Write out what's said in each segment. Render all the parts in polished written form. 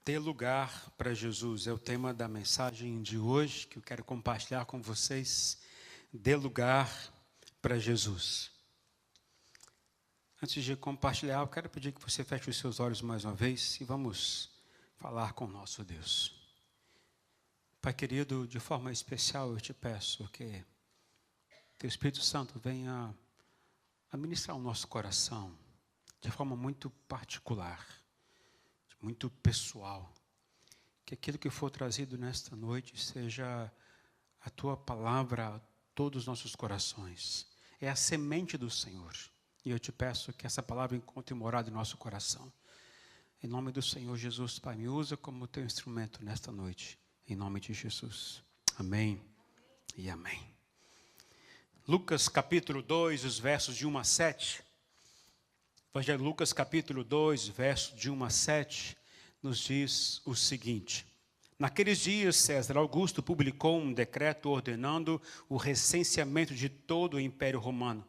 Ter lugar para Jesus é o tema da mensagem de hoje que eu quero compartilhar com vocês. Dê lugar para Jesus. Antes de compartilhar, eu quero pedir que você feche os seus olhos mais uma vez e vamos falar com o nosso Deus. Pai querido, de forma especial eu te peço que Teu Espírito Santo venha a ministrar o nosso coração de forma muito particular, muito pessoal, que aquilo que for trazido nesta noite seja a Tua palavra a todos os nossos corações. É a semente do Senhor, e eu te peço que essa palavra encontre morada em nosso coração. Em nome do Senhor Jesus, Pai, me usa como Teu instrumento nesta noite, em nome de Jesus. Amém e amém. Lucas capítulo 2, os versos de 1 a 7. Evangelho de Lucas, capítulo 2, verso de 1 a 7, nos diz o seguinte: Naqueles dias, César Augusto publicou um decreto ordenando o recenseamento de todo o Império Romano.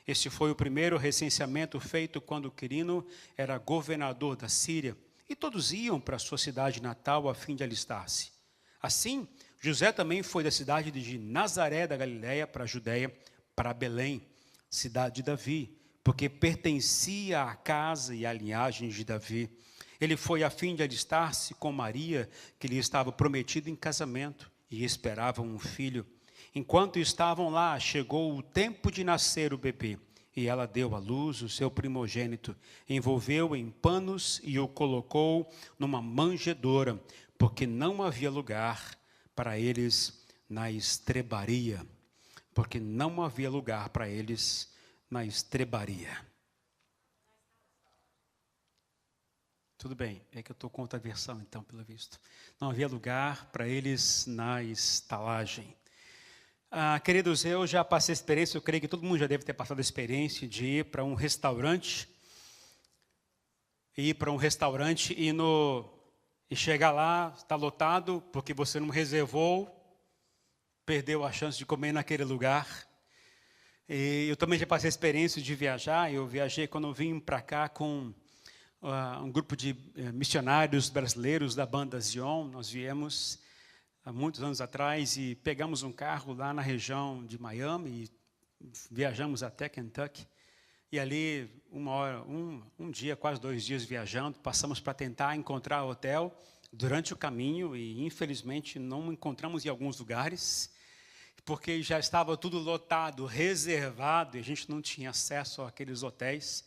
Este foi o primeiro recenseamento feito quando Quirino era governador da Síria, e todos iam para sua cidade natal a fim de alistar-se. Assim, José também foi da cidade de Nazaré da Galileia para a Judeia, para Belém, cidade de Davi, porque pertencia à casa e à linhagem de Davi. Ele foi a fim de alistar-se com Maria, que lhe estava prometida em casamento, e esperava um filho. Enquanto estavam lá, chegou o tempo de nascer o bebê, e ela deu à luz o seu primogênito, envolveu em panos e o colocou numa manjedoura, porque não havia lugar para eles na estrebaria. Porque não havia lugar para eles na estrebaria. Tudo bem, é que eu estou com outra versão então, pelo visto. Não havia lugar para eles na estalagem. Queridos, eu já passei a experiência, eu creio que todo mundo já deve ter passado a experiência de ir para um restaurante. E chegar lá, está lotado, porque você não reservou, perdeu a chance de comer naquele lugar. E eu também já passei a experiência de viajar. Eu viajei quando eu vim para cá com um grupo de missionários brasileiros da banda Zion. Nós viemos há muitos anos atrás e pegamos um carro lá na região de Miami e viajamos até Kentucky. E ali, um dia, quase 2 dias viajando, passamos para tentar encontrar hotel durante o caminho e, infelizmente, não encontramos em alguns lugares, porque já estava tudo lotado, reservado, e a gente não tinha acesso àqueles hotéis.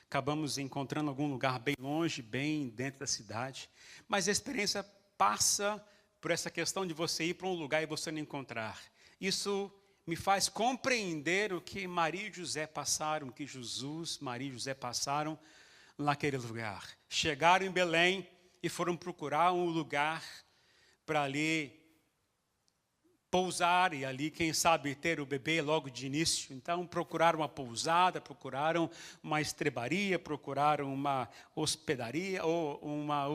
Acabamos encontrando algum lugar bem longe, bem dentro da cidade. Mas a experiência passa por essa questão de você ir para um lugar e você não encontrar. Isso me faz compreender o que Maria e José passaram, o que Jesus, Maria e José passaram naquele lugar. Chegaram em Belém e foram procurar um lugar para ali pousar e ali, quem sabe, ter o bebê logo de início. Então, procuraram uma pousada, procuraram uma estrebaria, procuraram uma hospedaria, ou uma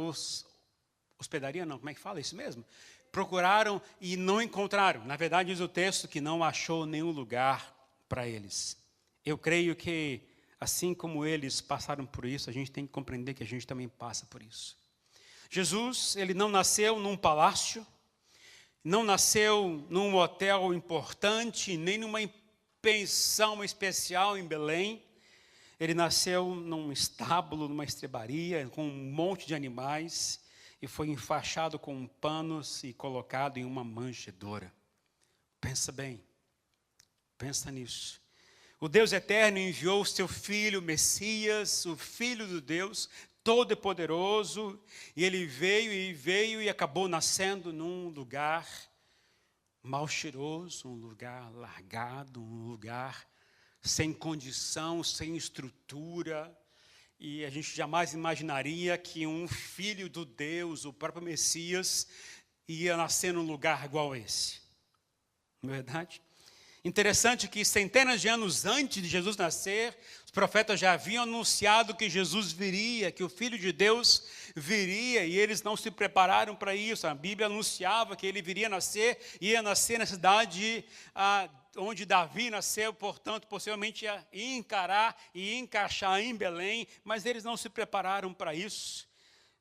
hospedaria, não, como é que fala isso mesmo? Procuraram e não encontraram. Na verdade, diz o texto que não achou nenhum lugar para eles. Eu creio que, assim como eles passaram por isso, a gente tem que compreender que a gente também passa por isso. Jesus, ele não nasceu num palácio, não nasceu num hotel importante, nem numa pensão especial em Belém. Ele nasceu num estábulo, numa estrebaria, com um monte de animais, e foi enfaixado com panos e colocado em uma manjedoura. Pensa bem, pensa nisso. O Deus eterno enviou o seu Filho, Messias, o Filho do Deus Todo-Poderoso, e ele veio e acabou nascendo num lugar mal cheiroso, um lugar largado, um lugar sem condição, sem estrutura. E a gente jamais imaginaria que um filho do Deus, o próprio Messias, ia nascer num lugar igual a esse. Não é verdade? Interessante que centenas de anos antes de Jesus nascer, os profetas já haviam anunciado que Jesus viria, que o Filho de Deus viria, e eles não se prepararam para isso. A Bíblia anunciava que ele viria nascer, ia nascer na cidade onde Davi nasceu, portanto, possivelmente ia encarar e encaixar em Belém, mas eles não se prepararam para isso.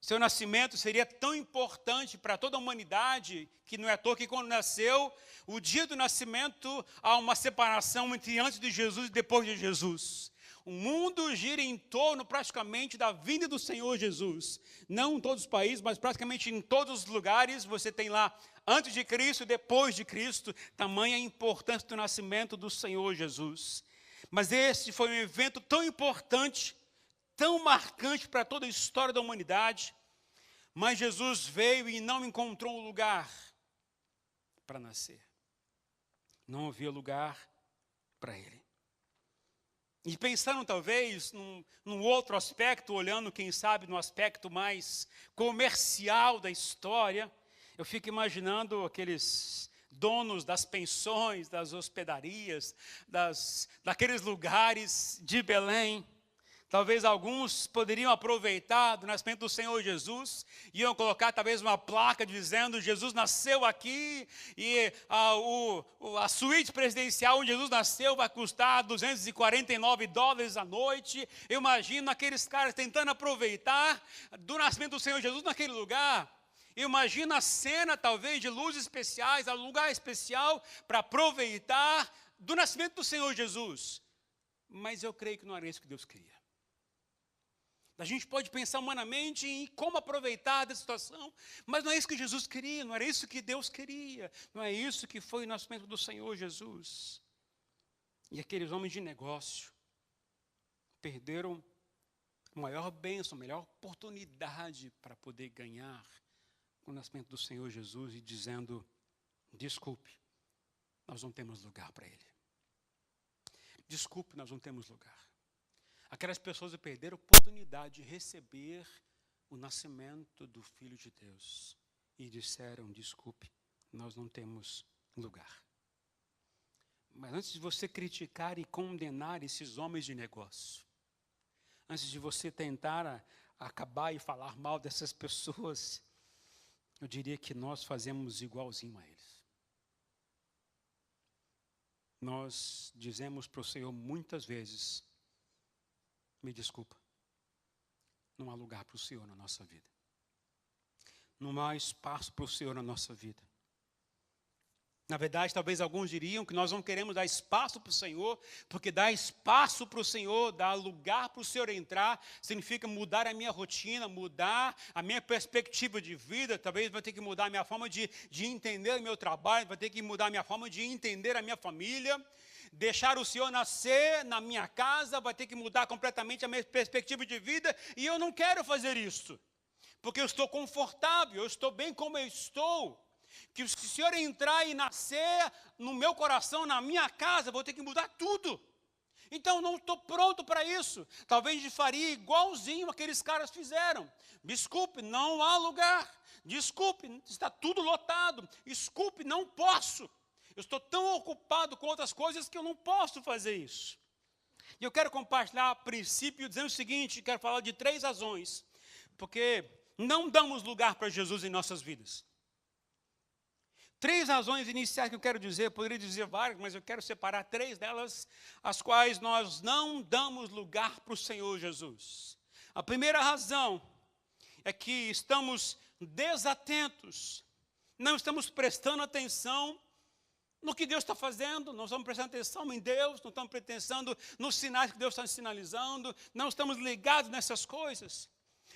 Seu nascimento seria tão importante para toda a humanidade, que não é à toa que quando nasceu, o dia do nascimento, há uma separação entre antes de Jesus e depois de Jesus. O mundo gira em torno praticamente da vinda do Senhor Jesus. Não em todos os países, mas praticamente em todos os lugares, você tem lá antes de Cristo e depois de Cristo, tamanha a importância do nascimento do Senhor Jesus. Mas esse foi um evento tão importante, tão marcante para toda a história da humanidade, mas Jesus veio e não encontrou um lugar para nascer. Não havia lugar para ele. E pensando talvez num outro aspecto, olhando quem sabe no aspecto mais comercial da história, eu fico imaginando aqueles donos das pensões, das hospedarias, daqueles lugares de Belém. Talvez alguns poderiam aproveitar do nascimento do Senhor Jesus, iam colocar talvez uma placa dizendo: Jesus nasceu aqui, e a suíte presidencial onde Jesus nasceu vai custar $249 a noite. Eu imagino aqueles caras tentando aproveitar do nascimento do Senhor Jesus naquele lugar. Imagina a cena talvez de luzes especiais, um lugar especial para aproveitar do nascimento do Senhor Jesus. Mas eu creio que não era isso que Deus queria. A gente pode pensar humanamente em como aproveitar dessa situação, mas não é isso que Jesus queria, não era isso que Deus queria, não é isso que foi o nascimento do Senhor Jesus. E aqueles homens de negócio perderam a maior bênção, a melhor oportunidade para poder ganhar o nascimento do Senhor Jesus e dizendo: desculpe, nós não temos lugar para ele. Desculpe, nós não temos lugar. Aquelas pessoas perderam a oportunidade de receber o nascimento do Filho de Deus e disseram: desculpe, nós não temos lugar. Mas antes de você criticar e condenar esses homens de negócio, antes de você tentar acabar e falar mal dessas pessoas, eu diria que nós fazemos igualzinho a eles. Nós dizemos para o Senhor muitas vezes: me desculpa, não há lugar para o Senhor na nossa vida. Não há espaço para o Senhor na nossa vida. Na verdade, talvez alguns diriam que nós não queremos dar espaço para o Senhor, porque dar espaço para o Senhor, dar lugar para o Senhor entrar, significa mudar a minha rotina, mudar a minha perspectiva de vida. Talvez vai ter que mudar a minha forma de entender o meu trabalho, vai ter que mudar a minha forma de entender a minha família. Deixar o Senhor nascer na minha casa vai ter que mudar completamente a minha perspectiva de vida, e eu não quero fazer isso, porque eu estou confortável, eu estou bem como eu estou. Que se o Senhor entrar e nascer no meu coração, na minha casa, eu vou ter que mudar tudo. Então, não estou pronto para isso. Talvez a gente faria igualzinho aqueles caras fizeram. Desculpe, não há lugar. Desculpe, está tudo lotado. Desculpe, não posso. Eu estou tão ocupado com outras coisas que eu não posso fazer isso. E eu quero compartilhar o princípio dizendo o seguinte: quero falar de 3 razões, porque não damos lugar para Jesus em nossas vidas. 3 razões iniciais que eu quero dizer, eu poderia dizer várias, mas eu quero separar 3 delas, as quais nós não damos lugar para o Senhor Jesus. A primeira razão é que estamos desatentos, não estamos prestando atenção no que Deus está fazendo, não estamos prestando atenção em Deus, não estamos prestando atenção nos sinais que Deus está sinalizando, não estamos ligados nessas coisas.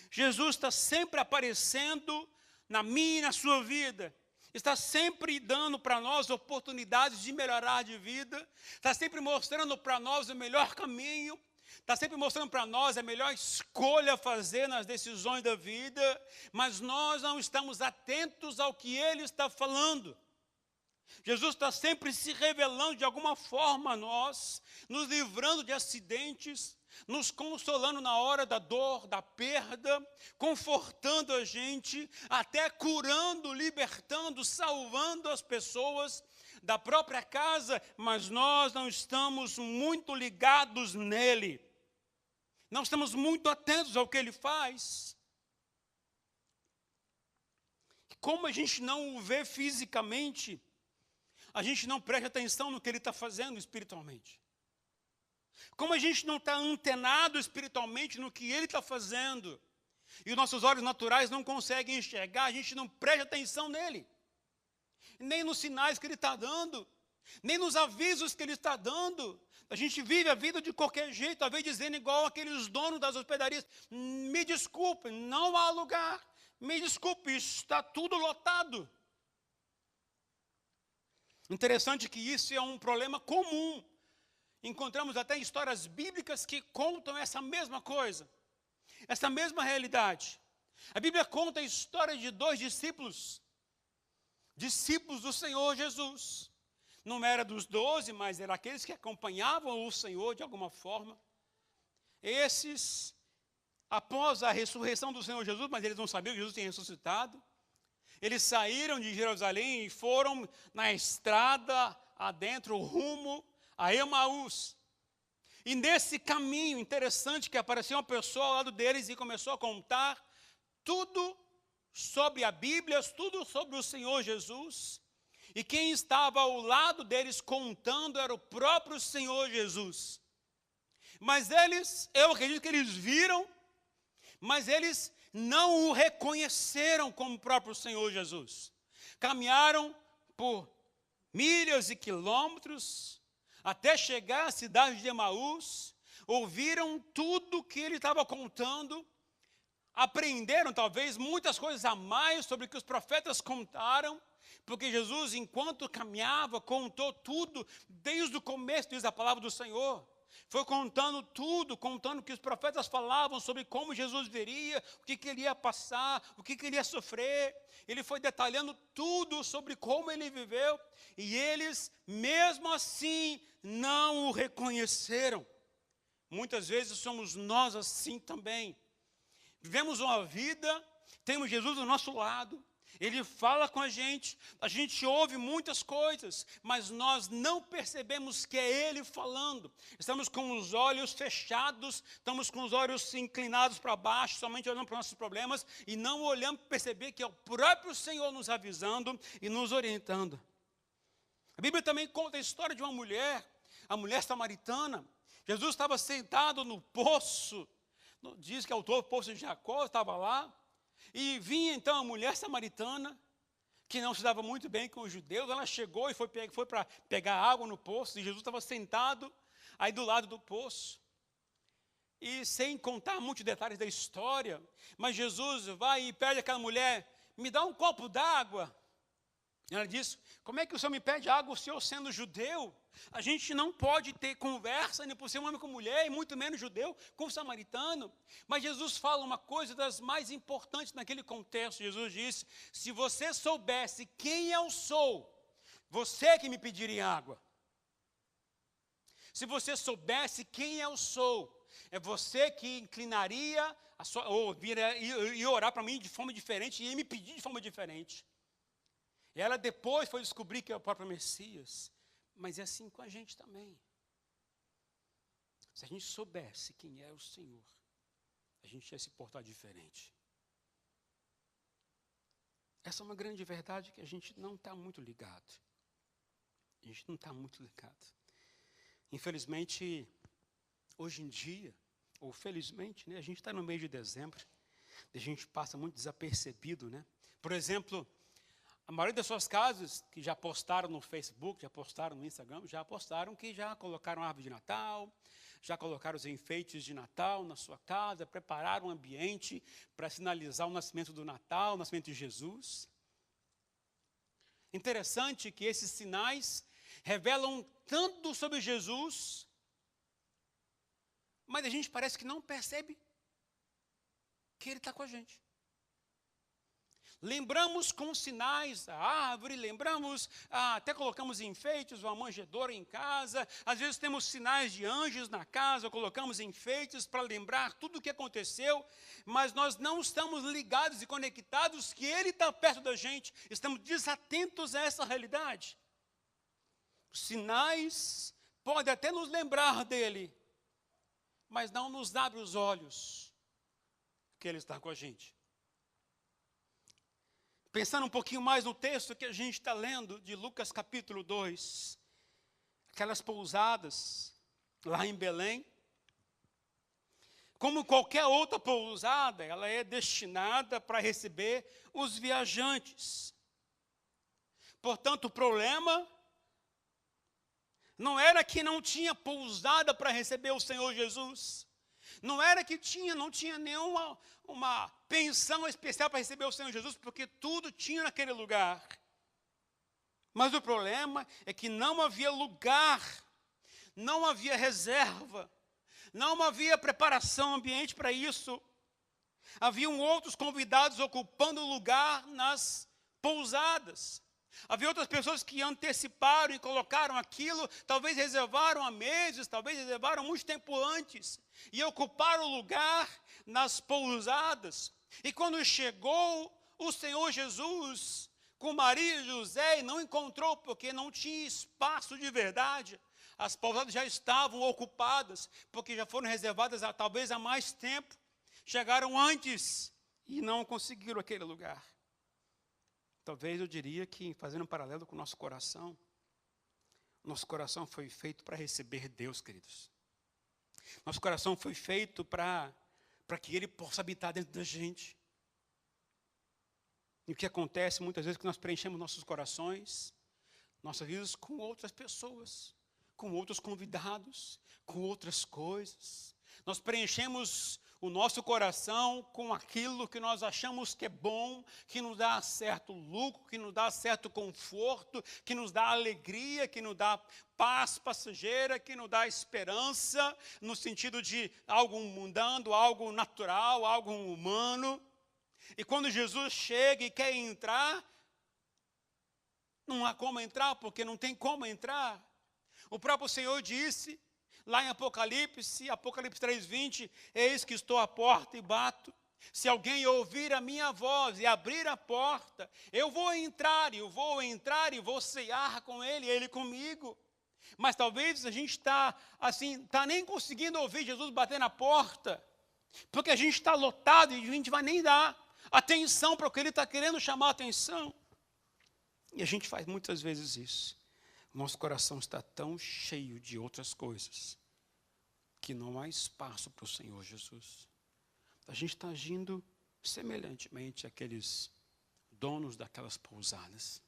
Jesus está sempre aparecendo na minha e na sua vida, está sempre dando para nós oportunidades de melhorar de vida, está sempre mostrando para nós o melhor caminho, está sempre mostrando para nós a melhor escolha a fazer nas decisões da vida, mas nós não estamos atentos ao que Ele está falando. Jesus está sempre se revelando de alguma forma a nós, nos livrando de acidentes, nos consolando na hora da dor, da perda, confortando a gente, até curando, libertando, salvando as pessoas da própria casa, mas nós não estamos muito ligados nele, não estamos muito atentos ao que ele faz. Como a gente não o vê fisicamente, a gente não presta atenção no que ele está fazendo espiritualmente. Como a gente não está antenado espiritualmente no que ele está fazendo, E os nossos olhos naturais não conseguem enxergar, a gente não presta atenção nele. Nem nos sinais que ele está dando, nem nos avisos que ele está dando. A gente vive a vida de qualquer jeito, talvez dizendo igual aqueles donos das hospedarias: me desculpe, não há lugar, me desculpe, está tudo lotado. Interessante que isso é um problema comum. Encontramos até histórias bíblicas que contam essa mesma coisa, essa mesma realidade. A Bíblia conta a história de 2 discípulos do Senhor Jesus. Não era dos 12, mas eram aqueles que acompanhavam o Senhor de alguma forma. Esses, após a ressurreição do Senhor Jesus, mas eles não sabiam que Jesus tinha ressuscitado, eles saíram de Jerusalém e foram na estrada adentro, rumo a Emaús. E nesse caminho, interessante que apareceu uma pessoa ao lado deles e começou a contar tudo sobre a Bíblia, tudo sobre o Senhor Jesus. E quem estava ao lado deles contando era o próprio Senhor Jesus. Mas eles, eu acredito que eles viram, mas eles não o reconheceram como o próprio Senhor Jesus. Caminharam por milhas e quilômetros até chegar à cidade de Emaús, ouviram tudo que ele estava contando, aprenderam talvez muitas coisas a mais sobre o que os profetas contaram, porque Jesus, enquanto caminhava, contou tudo, desde o começo, diz a palavra do Senhor. Foi contando tudo, contando o que os profetas falavam sobre como Jesus viria, o que ele ia passar, o que ele ia sofrer. Ele foi detalhando tudo sobre como ele viveu, e eles, mesmo assim, não o reconheceram. Muitas vezes somos nós assim também. Vivemos uma vida, temos Jesus do nosso lado, ele fala com a gente ouve muitas coisas, mas nós não percebemos que é ele falando. Estamos com os olhos fechados, estamos com os olhos inclinados para baixo, somente olhando para os nossos problemas, e não olhamos para perceber que é o próprio Senhor nos avisando e nos orientando. A Bíblia também conta a história de uma mulher, a mulher samaritana. Jesus estava sentado no poço, diz que é o poço de Jacó, estava lá, e vinha então a mulher samaritana, que não se dava muito bem com os judeus. Ela chegou e foi para pegar água no poço, e Jesus estava sentado aí do lado do poço. E sem contar muitos detalhes da história, mas Jesus vai e pede àquela mulher: me dá um copo d'água. Ela disse: como é que o senhor me pede água, o senhor sendo judeu? A gente não pode ter conversa, nem por ser um homem com mulher, e muito menos judeu com o samaritano. Mas Jesus fala uma coisa das mais importantes naquele contexto. Jesus disse: se você soubesse quem eu sou, você que me pediria água. Se você soubesse quem eu sou, é você que inclinaria, ou ia orar para mim de forma diferente, e ia me pedir de forma diferente. E ela depois foi descobrir que é o próprio Messias. Mas é assim com a gente também. Se a gente soubesse quem é o Senhor, a gente ia se portar diferente. Essa é uma grande verdade que a gente não está muito ligado. A gente não está muito ligado. Infelizmente, hoje em dia, ou felizmente, né, a gente está no mês de dezembro, a gente passa muito desapercebido, né? Por exemplo, a maioria das suas casas que já postaram no Facebook, já postaram no Instagram, já postaram que já colocaram árvore de Natal, já colocaram os enfeites de Natal na sua casa, prepararam um ambiente para sinalizar o nascimento do Natal, o nascimento de Jesus. Interessante que esses sinais revelam tanto sobre Jesus, mas a gente parece que não percebe que ele está com a gente. Lembramos com sinais a árvore, lembramos, até colocamos enfeites, uma manjedoura em casa, às vezes temos sinais de anjos na casa, colocamos enfeites para lembrar tudo o que aconteceu, mas nós não estamos ligados e conectados que ele está perto da gente, estamos desatentos a essa realidade. Os sinais podem até nos lembrar dele, mas não nos abre os olhos que ele está com a gente. Pensando um pouquinho mais no texto que a gente está lendo, de Lucas capítulo 2, aquelas pousadas lá em Belém, Como qualquer outra pousada, ela é destinada para receber os viajantes. Portanto, o problema não era que não tinha pousada para receber o Senhor Jesus. Não era que não tinha nenhuma uma pensão especial para receber o Senhor Jesus, porque tudo tinha naquele lugar. Mas o problema é que não havia lugar, não havia reserva, não havia preparação, ambiente para isso. Haviam outros convidados ocupando lugar nas pousadas. Havia outras pessoas que anteciparam e colocaram aquilo, talvez reservaram há meses, talvez reservaram muito tempo antes, e ocuparam o lugar nas pousadas. E quando chegou o Senhor Jesus com Maria e José, e não encontrou, porque não tinha espaço de verdade. As pousadas já estavam ocupadas, porque já foram reservadas talvez há mais tempo. Chegaram antes e não conseguiram aquele lugar. Talvez eu diria que, fazendo um paralelo com o nosso coração foi feito para receber Deus, queridos. Nosso coração foi feito para que Ele possa habitar dentro da gente. E o que acontece muitas vezes é que nós preenchemos nossos corações, nossas vidas com outras pessoas, com outros convidados, com outras coisas. Nós preenchemos o nosso coração com aquilo que nós achamos que é bom, que nos dá certo lucro, que nos dá certo conforto, que nos dá alegria, que nos dá paz passageira, que nos dá esperança, no sentido de algo mundano, algo natural, algo humano. E quando Jesus chega e quer entrar, não há como entrar, porque não tem como entrar. O próprio Senhor disse, lá em Apocalipse 3:20, eis que estou à porta e bato. Se alguém ouvir a minha voz e abrir a porta, eu vou entrar e vou cear com ele e ele comigo. Mas talvez a gente está nem conseguindo ouvir Jesus bater na porta, porque a gente está lotado e a gente vai nem dar atenção para o que ele está querendo chamar a atenção. E a gente faz muitas vezes isso. Nosso coração está tão cheio de outras coisas que não há espaço para o Senhor Jesus. A gente está agindo semelhantemente àqueles donos daquelas pousadas.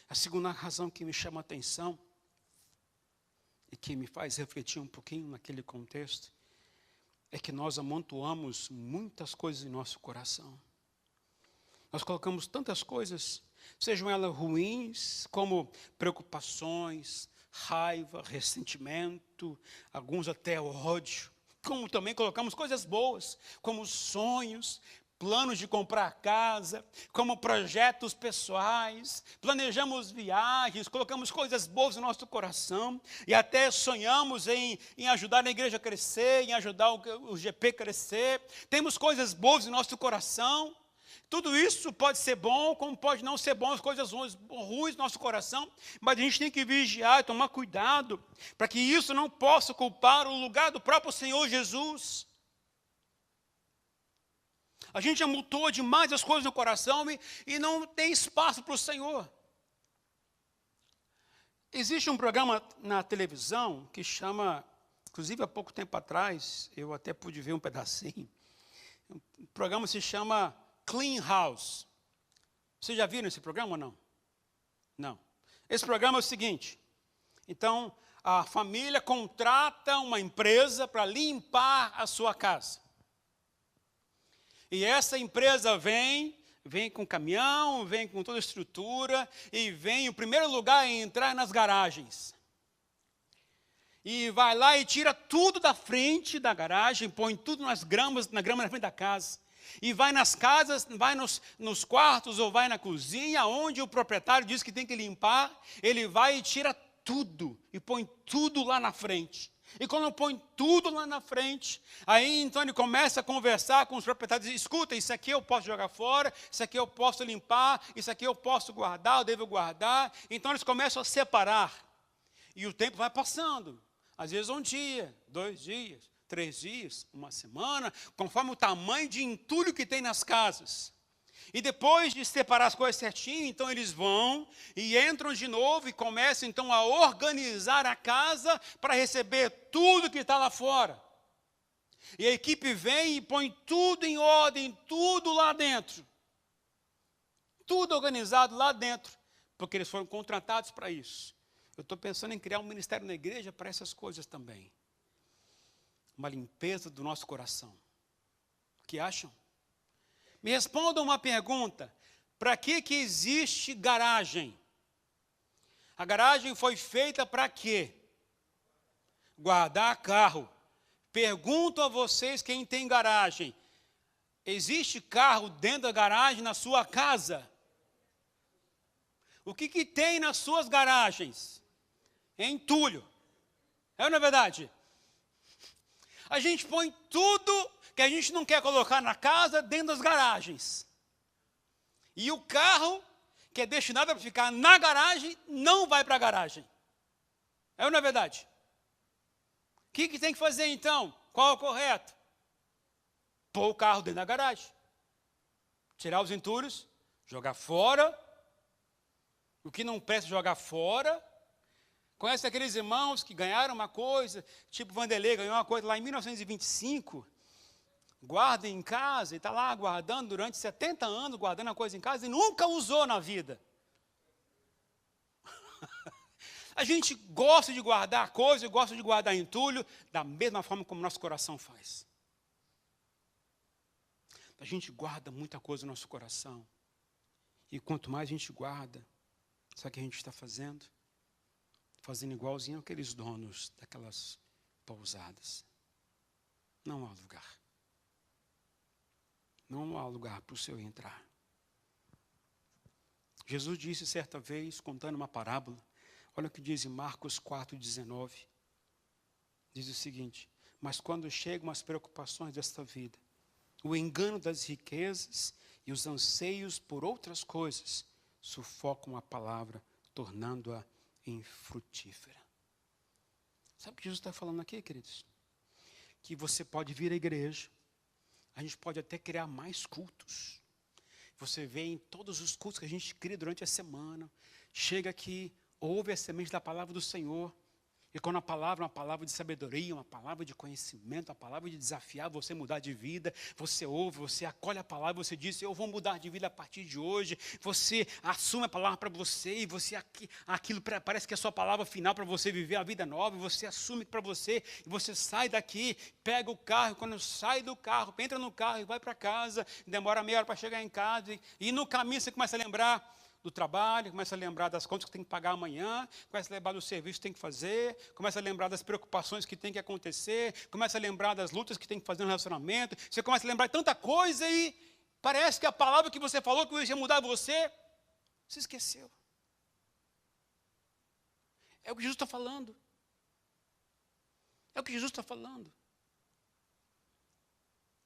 A segunda razão que me chama a atenção e que me faz refletir um pouquinho naquele contexto é que nós amontoamos muitas coisas em nosso coração. Nós colocamos tantas coisas, sejam elas ruins, como preocupações, raiva, ressentimento, alguns até ódio, como também colocamos coisas boas, como sonhos, planos de comprar casa, como projetos pessoais, planejamos viagens, colocamos coisas boas no nosso coração e até sonhamos em ajudar a igreja a crescer, em ajudar o GP a crescer. Temos coisas boas no nosso coração. Tudo isso pode ser bom, como pode não ser bom, as coisas ruins no nosso coração, mas a gente tem que vigiar e tomar cuidado para que isso não possa ocupar o lugar do próprio Senhor Jesus. A gente amontoa demais as coisas no coração e não tem espaço para o Senhor. Existe um programa na televisão que chama, inclusive há pouco tempo atrás, eu até pude ver um pedacinho, o programa se chama Clean House. Vocês já viram esse programa ou não? Não. Esse programa é o seguinte, então a família contrata uma empresa para limpar a sua casa. E essa empresa vem com caminhão, vem com toda a estrutura, e vem, o primeiro lugar é entrar nas garagens. E vai lá e tira tudo da frente da garagem, põe tudo na grama na frente da casa. E vai nas casas, vai nos quartos ou vai na cozinha, onde o proprietário diz que tem que limpar, ele vai e tira tudo, e põe tudo lá na frente. E quando põe tudo lá na frente, aí então ele começa a conversar com os proprietários, escuta, isso aqui eu posso jogar fora, isso aqui eu posso limpar, isso aqui eu posso guardar, eu devo guardar. Então eles começam a separar. E o tempo vai passando. Às vezes 1 dia, 2 dias, 3 dias, 1 semana, conforme o tamanho de entulho que tem nas casas. E depois de separar as coisas certinho, então eles vão e entram de novo e começam então a organizar a casa para receber tudo que está lá fora. E a equipe vem e põe tudo em ordem, tudo lá dentro. Tudo organizado lá dentro, porque eles foram contratados para isso. Eu estou pensando em criar um ministério na igreja para essas coisas também. Uma limpeza do nosso coração. O que acham? Me respondam uma pergunta. Para que existe garagem? A garagem foi feita para quê? Guardar carro. Pergunto a vocês quem tem garagem. Existe carro dentro da garagem na sua casa? O que tem nas suas garagens? Entulho. É ou não é verdade? A gente põe tudo que a gente não quer colocar na casa dentro das garagens. E o carro, que é destinado a ficar na garagem, não vai para a garagem. É ou não é verdade? O que tem que fazer então? Qual é o correto? Pôr o carro dentro da garagem. Tirar os entulhos, jogar fora. O que não presta, jogar fora. Conhece aqueles irmãos que ganharam uma coisa, tipo Vanderlei ganhou uma coisa lá em 1925, guarda em casa, e está lá guardando durante 70 anos, guardando a coisa em casa, e nunca usou na vida. A gente gosta de guardar coisa, gosta de guardar entulho, da mesma forma como nosso coração faz. A gente guarda muita coisa no nosso coração, e quanto mais a gente guarda, sabe o que a gente está fazendo? Fazendo igualzinho aqueles donos daquelas pousadas. Não há lugar. Não há lugar para o seu entrar. Jesus disse certa vez, contando uma parábola, olha o que diz em Marcos 4,19. Diz o seguinte: mas quando chegam as preocupações desta vida, o engano das riquezas e os anseios por outras coisas, sufocam a palavra, tornando-a infrutífera. Sabe o que Jesus está falando aqui, queridos? Que você pode vir à igreja, a gente pode até criar mais cultos. Você vê em todos os cultos que a gente cria durante a semana, chega aqui, ouve a semente da palavra do Senhor, e quando a palavra é uma palavra de sabedoria, uma palavra de conhecimento, uma palavra de desafiar você mudar de vida, você ouve, você acolhe a palavra, você diz: eu vou mudar de vida a partir de hoje. Você assume a palavra para você, e você aquilo parece que é a sua palavra final para você viver a vida nova, e você assume para você, e você sai daqui, pega o carro, quando sai do carro, entra no carro e vai para casa, demora meia hora para chegar em casa, e no caminho você começa a lembrar do trabalho, começa a lembrar das contas que tem que pagar amanhã, começa a lembrar do serviço que tem que fazer, começa a lembrar das preocupações que tem que acontecer, começa a lembrar das lutas que tem que fazer no relacionamento, você começa a lembrar de tanta coisa e parece que a palavra que você falou que ia mudar você, você esqueceu. É o que Jesus está falando. É o que Jesus está falando.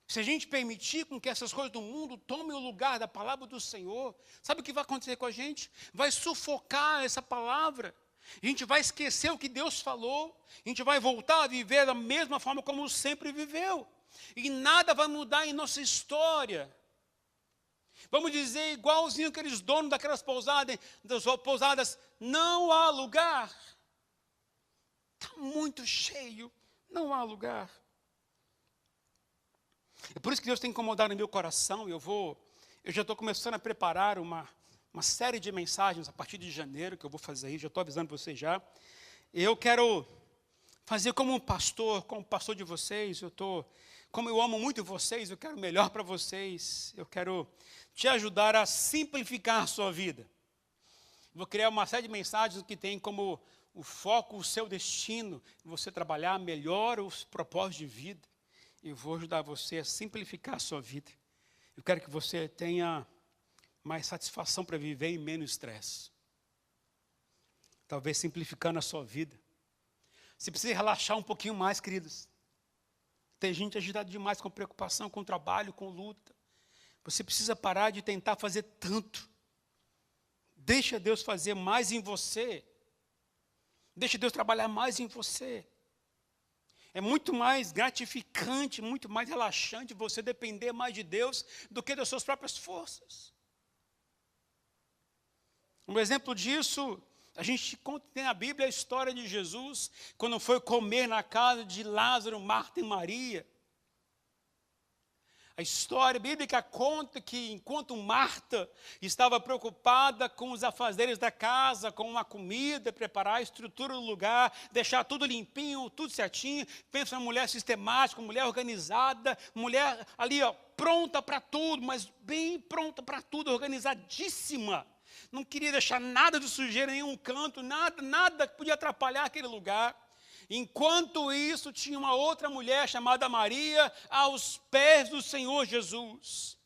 Se a gente permitir com que essas coisas do mundo tomem o lugar da palavra do Senhor, sabe o que vai acontecer com a gente? Vai sufocar essa palavra. A gente vai esquecer o que Deus falou. A gente vai voltar a viver da mesma forma como sempre viveu. E nada vai mudar em nossa história. Vamos dizer igualzinho aqueles donos daquelas pousadas, não há lugar. Está muito cheio, não há lugar. É por isso que Deus tem incomodado no meu coração. Eu já estou começando a preparar uma série de mensagens a partir de janeiro, que eu vou fazer aí, já estou avisando vocês já. Eu quero fazer como pastor de vocês, como eu amo muito vocês, eu quero o melhor para vocês, eu quero te ajudar a simplificar a sua vida. Vou criar uma série de mensagens que tem como o foco, o seu destino, você trabalhar melhor os propósitos de vida. Eu vou ajudar você a simplificar a sua vida. Eu quero que você tenha mais satisfação para viver e menos estresse. Talvez simplificando a sua vida. Você precisa relaxar um pouquinho mais, queridos. Tem gente agitada demais com preocupação, com trabalho, com luta. Você precisa parar de tentar fazer tanto. Deixa Deus fazer mais em você. Deixa Deus trabalhar mais em você. É muito mais gratificante, muito mais relaxante você depender mais de Deus do que das suas próprias forças. Um exemplo disso, a gente tem na Bíblia a história de Jesus, quando foi comer na casa de Lázaro, Marta e Maria. A história bíblica conta que enquanto Marta estava preocupada com os afazeres da casa, com a comida, preparar a estrutura do lugar, deixar tudo limpinho, tudo certinho, pensa uma mulher sistemática, uma mulher organizada, mulher ali, ó, pronta para tudo, mas bem pronta para tudo, organizadíssima. Não queria deixar nada de sujeira em nenhum canto, nada que podia atrapalhar aquele lugar. Enquanto isso, tinha uma outra mulher chamada Maria aos pés do Senhor Jesus.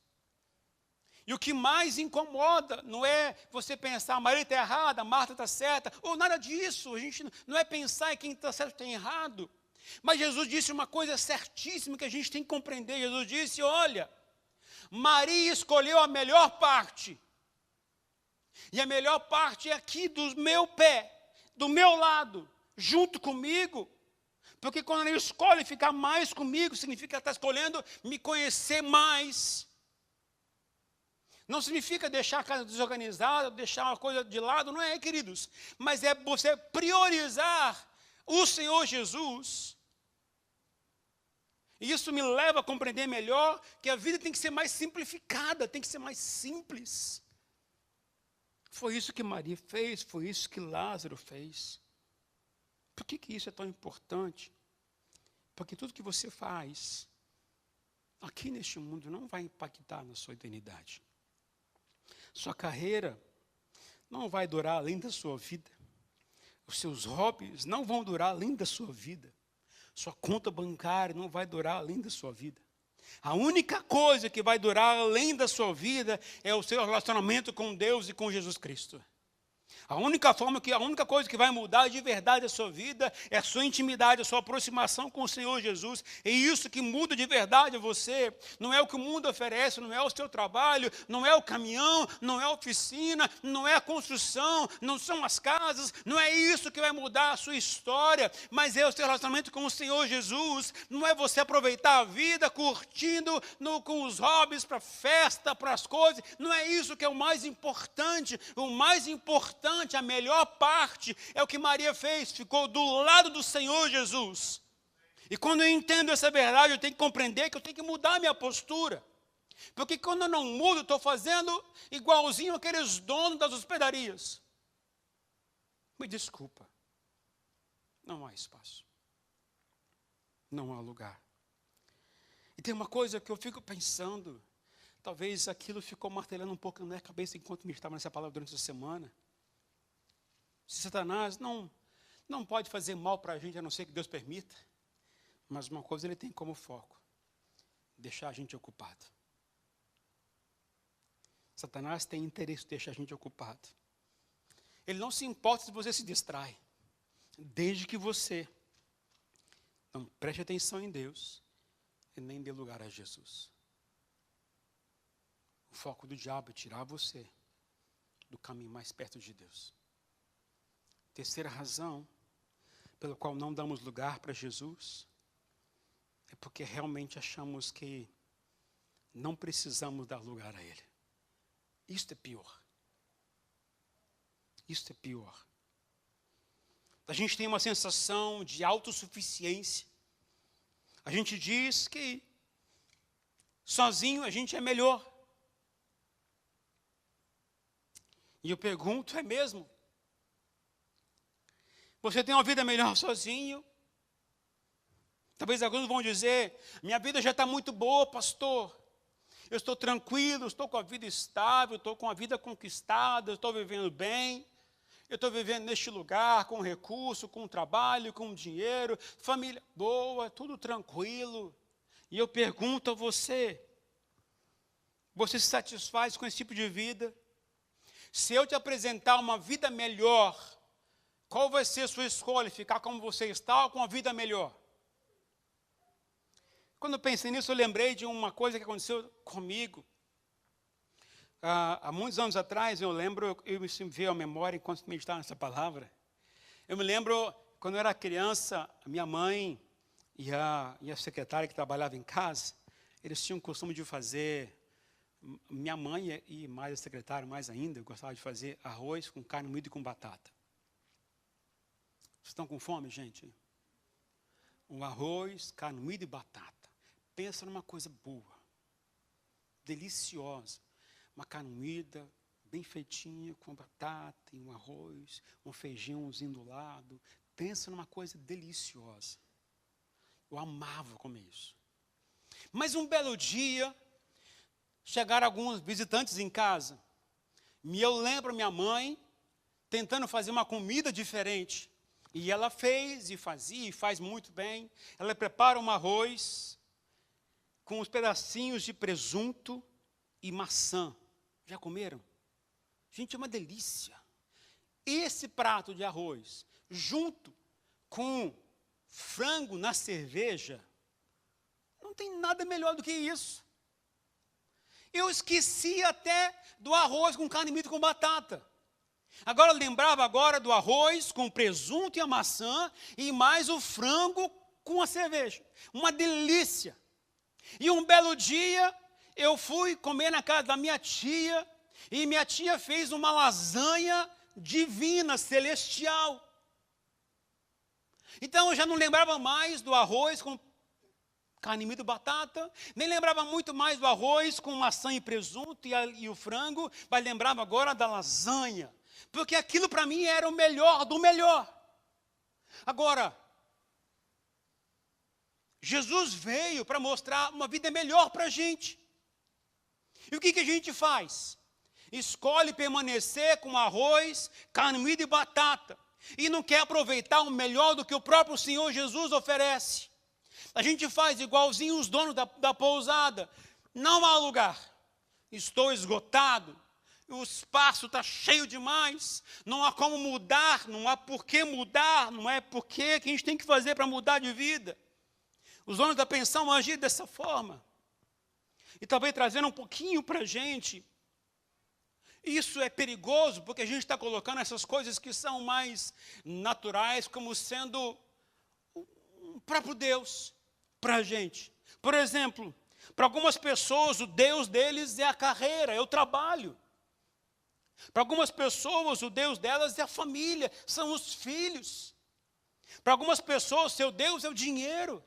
E o que mais incomoda não é você pensar, Maria está errada, Marta está certa, ou nada disso. A gente não é pensar em quem está certo e quem está errado. Mas Jesus disse uma coisa certíssima que a gente tem que compreender. Jesus disse, olha, Maria escolheu a melhor parte. E a melhor parte é aqui do meu pé, do meu lado, junto comigo. Porque quando ele escolhe ficar mais comigo, significa estar escolhendo me conhecer mais. Não significa deixar a casa desorganizada, deixar uma coisa de lado, não é, queridos. Mas é você priorizar o Senhor Jesus. E isso me leva a compreender melhor que a vida tem que ser mais simplificada, tem que ser mais simples. Foi isso que Maria fez, foi isso que Lázaro fez. Por que isso é tão importante? Porque tudo que você faz aqui neste mundo não vai impactar na sua eternidade. Sua carreira não vai durar além da sua vida. Os seus hobbies não vão durar além da sua vida. Sua conta bancária não vai durar além da sua vida. A única coisa que vai durar além da sua vida é o seu relacionamento com Deus e com Jesus Cristo. A única coisa que vai mudar de verdade a sua vida é a sua intimidade, a sua aproximação com o Senhor Jesus. É isso que muda de verdade você. Não é o que o mundo oferece, não é o seu trabalho, não é o caminhão, não é a oficina, não é a construção, não são as casas, não é isso que vai mudar a sua história, mas é o seu relacionamento com o Senhor Jesus. Não é você aproveitar a vida curtindo com os hobbies, para festa, para as coisas. Não é isso que é o mais importante. O mais importante, a melhor parte, é o que Maria fez, ficou do lado do Senhor Jesus. E quando eu entendo essa verdade, eu tenho que compreender que eu tenho que mudar a minha postura. Porque quando eu não mudo, eu estou fazendo igualzinho aqueles donos das hospedarias. Me desculpa, não há espaço, não há lugar. E tem uma coisa que eu fico pensando, talvez aquilo ficou martelando um pouco na minha cabeça enquanto me estava nessa palavra durante essa semana. Se Satanás não pode fazer mal para a gente, a não ser que Deus permita. Mas uma coisa ele tem como foco: deixar a gente ocupado. Satanás tem interesse em deixar a gente ocupado. Ele não se importa se você se distrai, desde que você não preste atenção em Deus e nem dê lugar a Jesus. O foco do diabo é tirar você do caminho mais perto de Deus. Terceira razão pela qual não damos lugar para Jesus é porque realmente achamos que não precisamos dar lugar a Ele. Isto é pior. Isto é pior. A gente tem uma sensação de autossuficiência. A gente diz que sozinho a gente é melhor. E eu pergunto, é mesmo? Você tem uma vida melhor sozinho? Talvez alguns vão dizer, minha vida já está muito boa, pastor. Eu estou tranquilo, estou com a vida estável, estou com a vida conquistada, estou vivendo bem. Eu estou vivendo neste lugar, com recurso, com trabalho, com dinheiro, família boa, tudo tranquilo. E eu pergunto a você, você se satisfaz com esse tipo de vida? Se eu te apresentar uma vida melhor, qual vai ser a sua escolha? Ficar como você está ou com uma vida melhor? Quando eu pensei nisso, eu lembrei de uma coisa que aconteceu comigo. Há muitos anos atrás, eu lembro, isso me veio à memória enquanto meditava nessa palavra. Eu me lembro, quando eu era criança, a minha mãe e a secretária que trabalhava em casa, eles tinham o costume de fazer, minha mãe e mais a secretária, mais ainda, gostava de fazer arroz com carne moída e com batata. Vocês estão com fome, gente? Um arroz, carne moída e batata. Pensa numa coisa boa. deliciosa. Uma carne moída, bem feitinha, com batata e um arroz, um feijãozinho do lado. Pensa numa coisa deliciosa. Eu amava comer isso. Mas um belo dia, chegaram alguns visitantes em casa. E eu lembro minha mãe tentando fazer uma comida diferente. E ela fez e fazia e faz muito bem. Ela prepara um arroz com uns pedacinhos de presunto e maçã. Já comeram? Gente, é uma delícia. Esse prato de arroz, junto com frango na cerveja, não tem nada melhor do que isso. Eu esqueci até do arroz com carne moída com batata. Agora eu lembrava agora do arroz com presunto e a maçã e mais o frango com a cerveja. Uma delícia. E um belo dia eu fui comer na casa da minha tia e minha tia fez uma lasanha divina, celestial. Então eu já não lembrava mais do arroz com carne moída e batata, nem lembrava muito mais do arroz com maçã e presunto e o frango, mas lembrava agora da lasanha, porque aquilo para mim era o melhor do melhor. Agora, Jesus veio para mostrar uma vida melhor para a gente. E o que a gente faz? Escolhe permanecer com arroz, carne moída e batata, e não quer aproveitar o melhor do que o próprio Senhor Jesus oferece. A gente faz igualzinho os donos da pousada. Não há lugar. Estou esgotado. O espaço está cheio demais. Não há como mudar. Não há por que mudar. Não é por que a gente tem que fazer para mudar de vida. Os donos da pensão agem dessa forma. E talvez trazendo um pouquinho para a gente. Isso é perigoso porque a gente está colocando essas coisas que são mais naturais como sendo o próprio Deus para a gente. Por exemplo, para algumas pessoas o Deus deles é a carreira, é o trabalho. Para algumas pessoas o Deus delas é a família, são os filhos. Para algumas pessoas seu Deus é o dinheiro.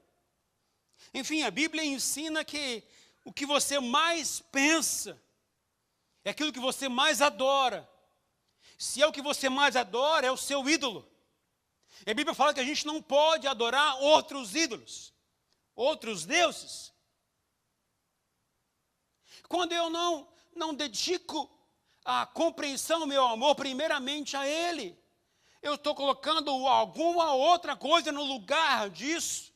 Enfim, a Bíblia ensina que o que você mais pensa é aquilo que você mais adora. Se é o que você mais adora, é o seu ídolo. E a Bíblia fala que a gente não pode adorar outros ídolos, outros deuses. Quando eu não dedico a compreensão, meu amor, primeiramente a Ele, eu estou colocando alguma outra coisa no lugar disso.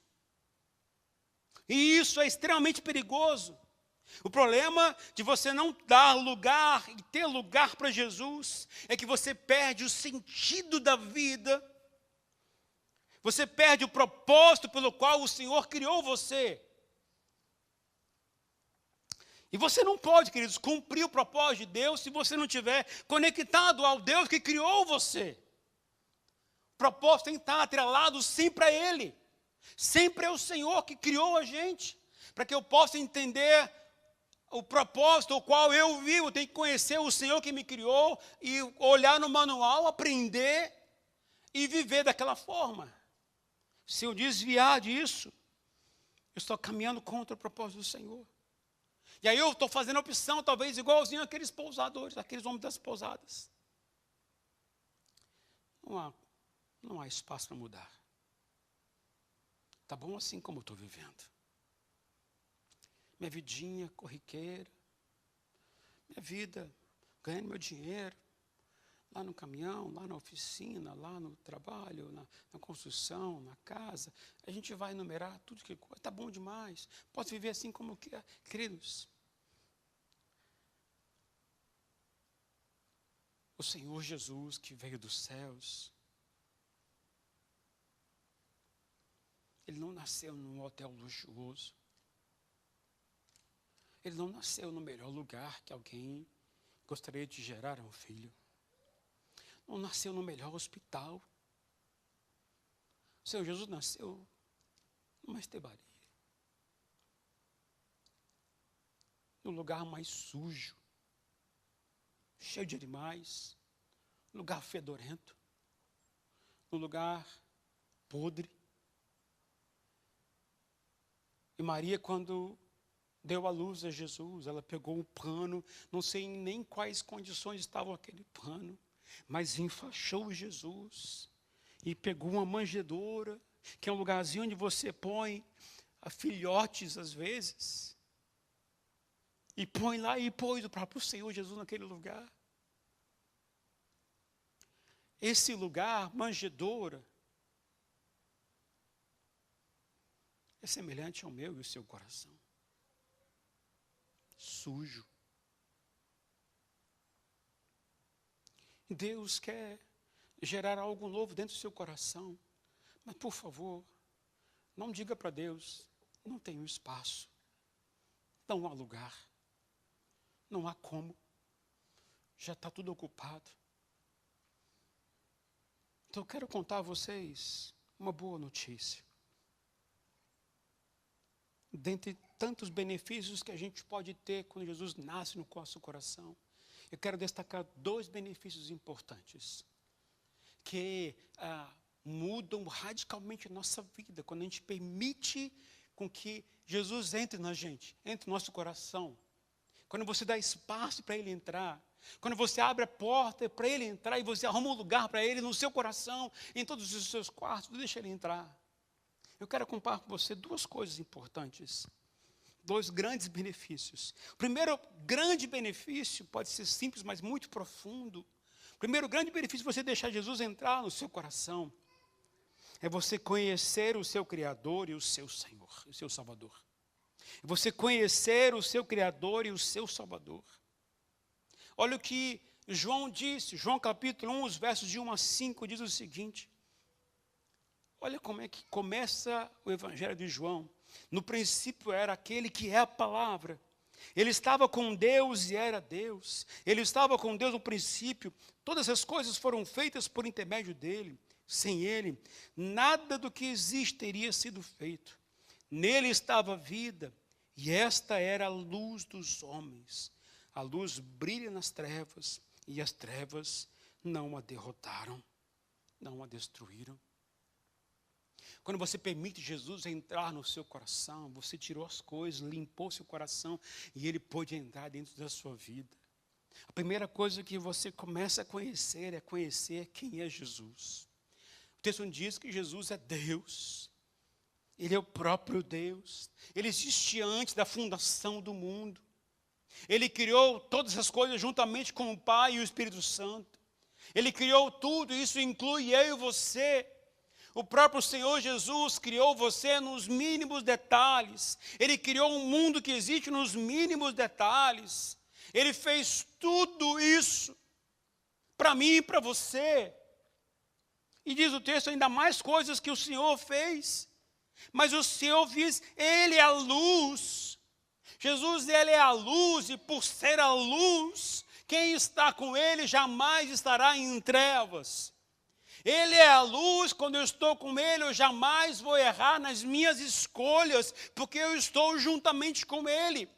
E isso é extremamente perigoso. O problema de você não dar lugar e ter lugar para Jesus é que você perde o sentido da vida. Você perde o propósito pelo qual o Senhor criou você. E você não pode, queridos, cumprir o propósito de Deus se você não estiver conectado ao Deus que criou você. O propósito tem que estar atrelado sempre a Ele. Sempre é o Senhor que criou a gente. Para que eu possa entender o propósito ao qual eu vivo, eu tenho que conhecer o Senhor que me criou e olhar no manual, aprender e viver daquela forma. Se eu desviar disso, eu estou caminhando contra o propósito do Senhor. E aí eu estou fazendo a opção, talvez igualzinho aqueles pousadores, aqueles homens das pousadas. Não há espaço para mudar. Está bom assim como eu estou vivendo. Minha vidinha corriqueira, minha vida ganhando meu dinheiro, lá no caminhão, lá na oficina, lá no trabalho, na construção, na casa. A gente vai enumerar tudo que está bom demais. Posso viver assim como quer. Queridos, o Senhor Jesus que veio dos céus, Ele não nasceu num hotel luxuoso. Ele não nasceu no melhor lugar que alguém gostaria de gerar um filho. Não nasceu no melhor hospital. O Senhor Jesus nasceu numa estebaria. No lugar mais sujo, cheio de animais, lugar fedorento, no lugar podre. E Maria, quando deu à luz a Jesus. Ela pegou um pano, não sei nem quais condições estavam aquele pano, mas enfaixou Jesus. E pegou uma manjedoura, que é um lugarzinho onde você põe a filhotes às vezes. E põe lá e pôs o próprio Senhor Jesus naquele lugar. Esse lugar, manjedoura, é semelhante ao meu e ao seu coração. Sujo. Deus quer gerar algo novo dentro do seu coração. Mas, por favor, não diga para Deus, não tenho espaço. Não há lugar. Não há como. Já está tudo ocupado. Então, eu quero contar a vocês uma boa notícia. Dentre tantos benefícios que a gente pode ter quando Jesus nasce no nosso coração, eu quero destacar 2 benefícios importantes, que mudam radicalmente a nossa vida, quando a gente permite com que Jesus entre na gente, entre no nosso coração. Quando você dá espaço para Ele entrar, quando você abre a porta para Ele entrar e você arruma um lugar para Ele no seu coração, em todos os seus quartos, deixa Ele entrar. Eu quero compartilhar com você 2 coisas importantes, 2 grandes benefícios. O primeiro grande benefício, pode ser simples, mas muito profundo. O primeiro grande benefício de você deixar Jesus entrar no seu coração é você conhecer o seu Criador e o seu Senhor, o seu Salvador. É você conhecer o seu Criador e o seu Salvador. Olha o que João disse, João capítulo 1, os versos de 1 a 5, diz o seguinte. Olha como é que começa o Evangelho de João. No princípio era aquele que é a palavra. Ele estava com Deus e era Deus. Ele estava com Deus no princípio. Todas as coisas foram feitas por intermédio dele. Sem ele, nada do que existe teria sido feito. Nele estava a vida, e esta era a luz dos homens. A luz brilha nas trevas, e as trevas não a derrotaram, não a destruíram. Quando você permite Jesus entrar no seu coração, você tirou as coisas, limpou seu coração e Ele pôde entrar dentro da sua vida. A primeira coisa que você começa a conhecer é conhecer quem é Jesus. O texto diz que Jesus é Deus. Ele é o próprio Deus. Ele existe antes da fundação do mundo. Ele criou todas as coisas juntamente com o Pai e o Espírito Santo. Ele criou tudo, isso inclui eu e você. O próprio Senhor Jesus criou você nos mínimos detalhes. Ele criou um mundo que existe nos mínimos detalhes. Ele fez tudo isso para mim e para você. E diz o texto, ainda mais coisas que o Senhor fez. Mas o Senhor fez, Ele é a luz. Jesus, Ele é a luz, e por ser a luz, quem está com Ele jamais estará em trevas. Ele é a luz, quando eu estou com Ele, eu jamais vou errar nas minhas escolhas, porque eu estou juntamente com Ele.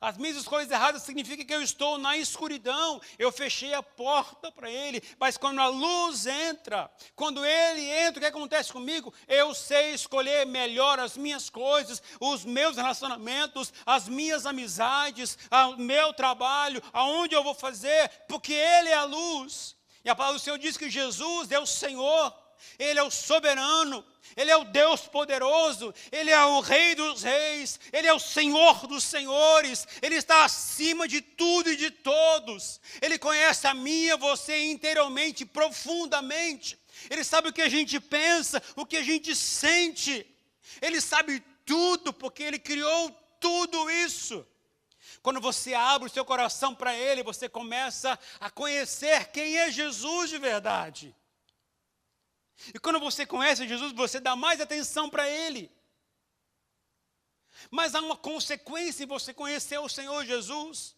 As minhas escolhas erradas significam que eu estou na escuridão, eu fechei a porta para Ele, mas quando a luz entra, quando Ele entra, o que acontece comigo? Eu sei escolher melhor as minhas coisas, os meus relacionamentos, as minhas amizades, o meu trabalho, aonde eu vou fazer, porque Ele é a luz. E a palavra do Senhor diz que Jesus é o Senhor, Ele é o soberano, Ele é o Deus poderoso, Ele é o Rei dos reis, Ele é o Senhor dos senhores, Ele está acima de tudo e de todos. Ele conhece a mim e a você interiormente, profundamente. Ele sabe o que a gente pensa, o que a gente sente. Ele sabe tudo, porque Ele criou tudo isso. Quando você abre o seu coração para Ele, você começa a conhecer quem é Jesus de verdade. E quando você conhece Jesus, você dá mais atenção para Ele. Mas há uma consequência em você conhecer o Senhor Jesus.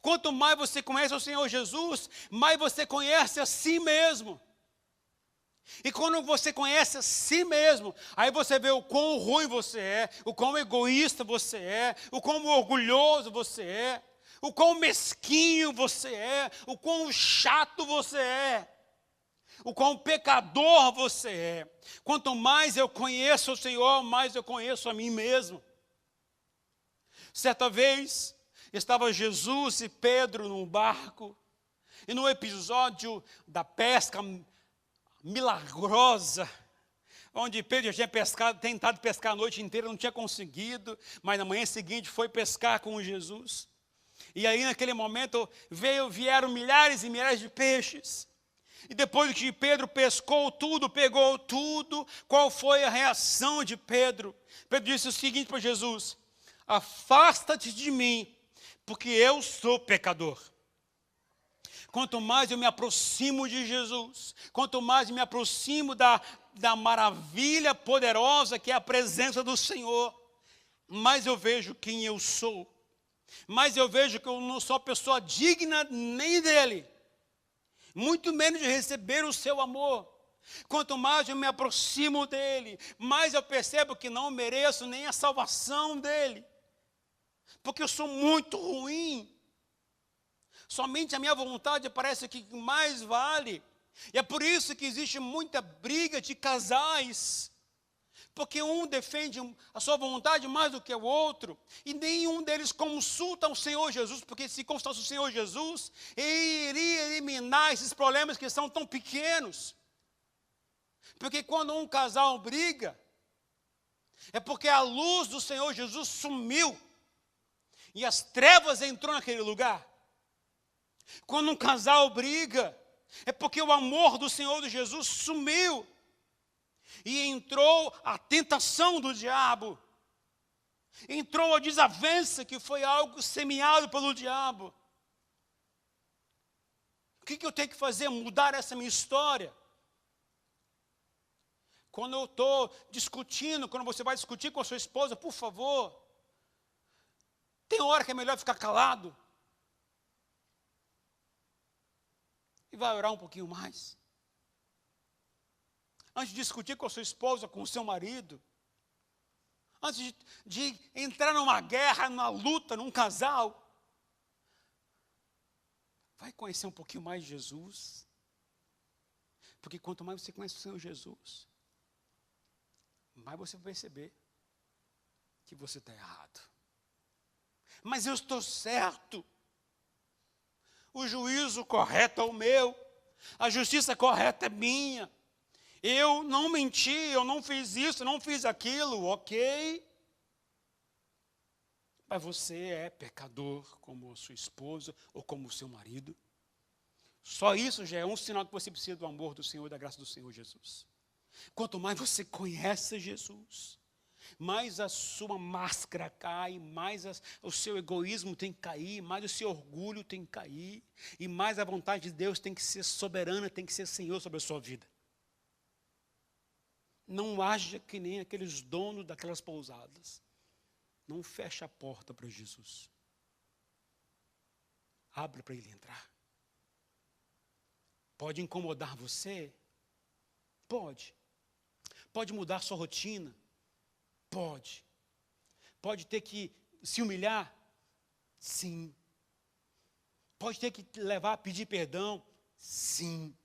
Quanto mais você conhece o Senhor Jesus, mais você conhece a si mesmo. E quando você conhece a si mesmo, aí você vê o quão ruim você é, o quão egoísta você é, o quão orgulhoso você é, o quão mesquinho você é, o quão chato você é, o quão pecador você é. Quanto mais eu conheço o Senhor, mais eu conheço a mim mesmo. Certa vez, estava Jesus e Pedro num barco, e no episódio da pesca milagrosa, onde Pedro já tinha tentado pescar a noite inteira, não tinha conseguido, mas na manhã seguinte foi pescar com Jesus. E aí naquele momento vieram milhares e milhares de peixes. E depois que Pedro pescou tudo, pegou tudo, qual foi a reação de Pedro? Pedro disse o seguinte para Jesus: afasta-te de mim, porque eu sou pecador. Quanto mais eu me aproximo de Jesus, quanto mais eu me aproximo da maravilha poderosa que é a presença do Senhor, mais eu vejo quem eu sou, mais eu vejo que eu não sou pessoa digna nem dele, muito menos de receber o seu amor. Quanto mais eu me aproximo dele, mais eu percebo que não mereço nem a salvação dele, porque eu sou muito ruim. Somente a minha vontade parece que mais vale. E é por isso que existe muita briga de casais, porque um defende a sua vontade mais do que o outro, e nenhum deles consulta o Senhor Jesus, porque se consultasse o Senhor Jesus, ele iria eliminar esses problemas que são tão pequenos. Porque quando um casal briga, é porque a luz do Senhor Jesus sumiu, e as trevas entrou naquele lugar. Quando um casal briga, é porque o amor do Senhor Jesus sumiu, e entrou a tentação do diabo, entrou a desavença, que foi algo semeado pelo diabo. O que eu tenho que fazer? Mudar essa minha história. Quando eu estou discutindo, quando você vai discutir com a sua esposa, por favor, tem hora que é melhor ficar calado e vai orar um pouquinho mais. Antes de discutir com a sua esposa, com o seu marido, antes de entrar numa guerra, numa luta, num casal, vai conhecer um pouquinho mais de Jesus. Porque quanto mais você conhece o Senhor Jesus, mais você vai perceber que você está errado. Mas eu estou certo. O juízo correto é o meu, a justiça correta é minha. Eu não menti, eu não fiz isso, eu não fiz aquilo, ok? Mas você é pecador como sua esposa ou como o seu marido. Só isso já é um sinal que você precisa do amor do Senhor e da graça do Senhor Jesus. Quanto mais você conhece Jesus, mais a sua máscara cai, mais o seu egoísmo tem que cair, mais o seu orgulho tem que cair, e mais a vontade de Deus tem que ser soberana, tem que ser Senhor sobre a sua vida. Não haja que nem aqueles donos daquelas pousadas. Não feche a porta para Jesus. Abre para ele entrar. Pode incomodar você? Pode. Pode mudar sua rotina? Pode. Pode ter que se humilhar? Sim. Pode ter que levar a pedir perdão? Sim.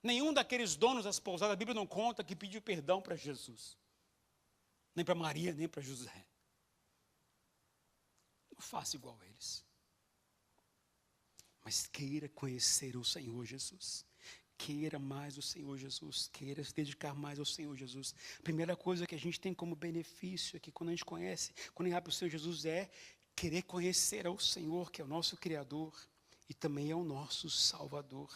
Nenhum daqueles donos das pousadas, a Bíblia não conta que pediu perdão para Jesus. Nem para Maria, nem para José. Não faça igual a eles. Mas queira conhecer o Senhor Jesus. Queira mais o Senhor Jesus. Queira se dedicar mais ao Senhor Jesus. A primeira coisa que a gente tem como benefício aqui, quando a gente conhece, quando a gente vai para o Senhor Jesus, é querer conhecer ao Senhor, que é o nosso Criador e também é o nosso Salvador.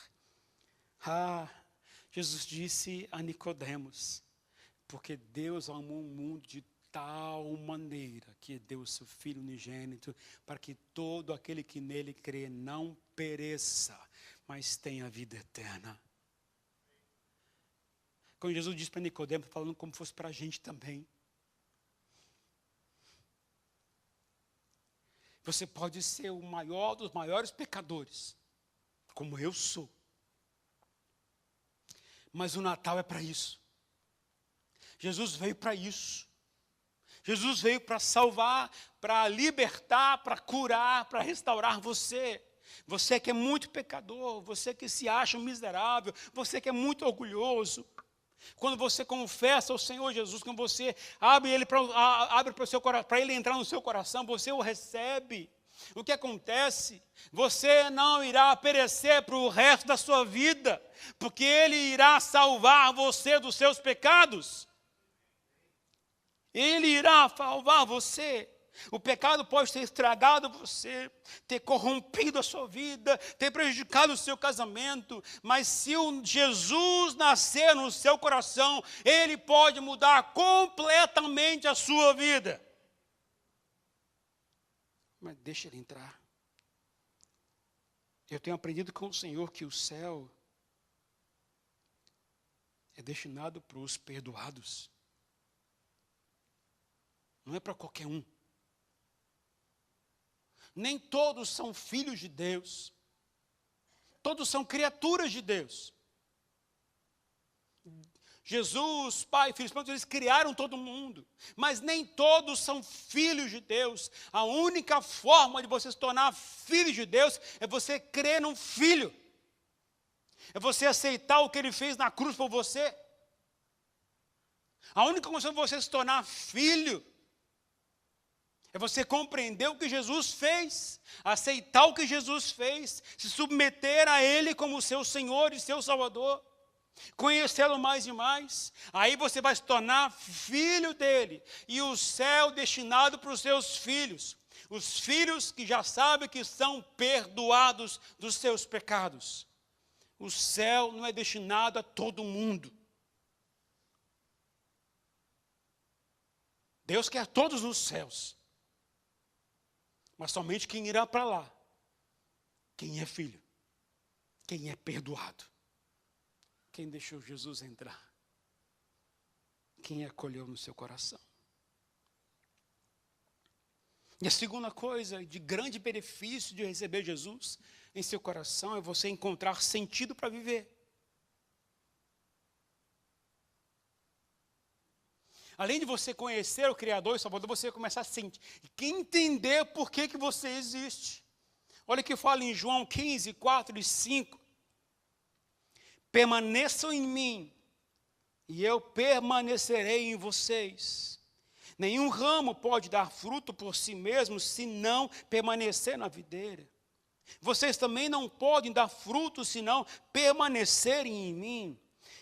Jesus disse a Nicodemos, porque Deus amou o mundo de tal maneira que deu o seu Filho unigênito, para que todo aquele que nele crê não pereça, mas tenha vida eterna. Quando Jesus disse para Nicodemos, falando como fosse para a gente também. Você pode ser o maior dos maiores pecadores, como eu sou. Mas o Natal é para isso. Jesus veio para isso. Jesus veio para salvar, para libertar, para curar, para restaurar você. Você que é muito pecador, você que se acha miserável, você que é muito orgulhoso. Quando você confessa o Senhor Jesus, quando você abre para Ele entrar no seu coração, você o recebe. O que acontece? Você não irá perecer para o resto da sua vida, porque Ele irá salvar você dos seus pecados. Ele irá salvar você. O pecado pode ter estragado você, ter corrompido a sua vida, ter prejudicado o seu casamento, mas se o Jesus nascer no seu coração, Ele pode mudar completamente a sua vida. Mas deixa Ele entrar. Eu tenho aprendido com o Senhor que o céu é destinado para os perdoados. Não é para qualquer um. Nem todos são filhos de Deus. Todos são criaturas de Deus. Jesus, Pai, Filho e Espírito, eles criaram todo mundo. Mas nem todos são filhos de Deus. A única forma de você se tornar filho de Deus é você crer num filho. É você aceitar o que Ele fez na cruz por você. A única condição de você se tornar filho é você compreender o que Jesus fez, aceitar o que Jesus fez, se submeter a Ele como seu Senhor e seu Salvador, conhecê-lo mais e mais. Aí você vai se tornar filho dEle, e o céu destinado para os seus filhos, os filhos que já sabem que são perdoados dos seus pecados. O céu não é destinado a todo mundo. Deus quer todos nos céus. Mas somente quem irá para lá, quem é filho, quem é perdoado, quem deixou Jesus entrar, quem acolheu no seu coração. E a segunda coisa de grande benefício de receber Jesus em seu coração é você encontrar sentido para viver. Além de você conhecer o Criador e Salvador, você vai começar a sentir e entender por que você existe. Olha o que fala em João 15, 4 e 5. Permaneçam em mim, e eu permanecerei em vocês. Nenhum ramo pode dar fruto por si mesmo, se não permanecer na videira. Vocês também não podem dar fruto, se não permanecerem em mim.